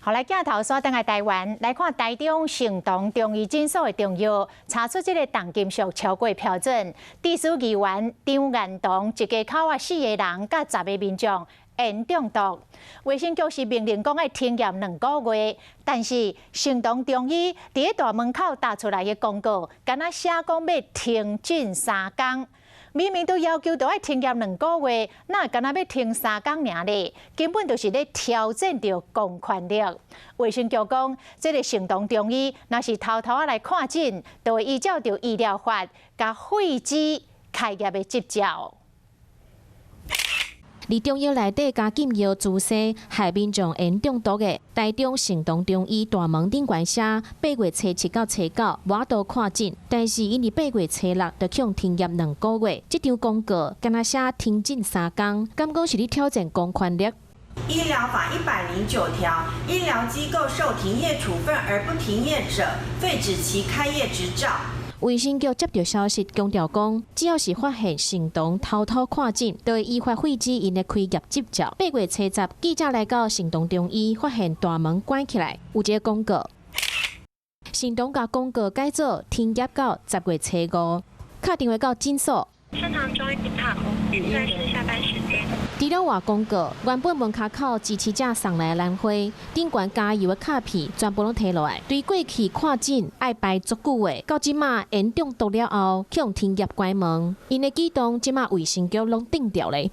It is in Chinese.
后来镜头锁定在台湾，来看台中成洞中医诊所的中药查出这个重金属超过标准，致使议员张彦东一家口4个人甲10个民众烟中毒。卫生局是命令讲要停业2个月，但是成洞中医伫大门口打出来的公告，敢若写讲要停诊3天。 明明都要求要停业2个月，那敢若要停3天尔咧？根本就是咧挑战着公权力。卫生局讲，这个成洞中医若是偷偷来看诊，就会依照着医疗法，甲废止开业的执照。 伫中药内底加禁药注射，害民众烟中毒的台中成洞中医大门顶悬写8月初7到初9无度看诊，但是因伫8月初6就向停业2个月。这张公告敢若写停诊3天，敢讲是咧挑战公权力。医疗法109条，医疗机构受停业处分而不停业者，废止其开业执照。 卫生局接到消息，强调讲，只要是发现成洞偷偷看诊，就会依法废止因的开业执照。8月初10，记者来到成洞中医，发现大门关起来，有一个公告。成洞甲公告改做停业到10月初5，打电话到诊所。 正常中医不大，现在是下班时间。除了外公告，原本门口口支持者送来的兰花，顶悬加油的卡片全部拢摕落来。对过去看诊爱排足久的，到即马严重毒了后，向停业关门。因的举动，即马卫生局拢定掉咧。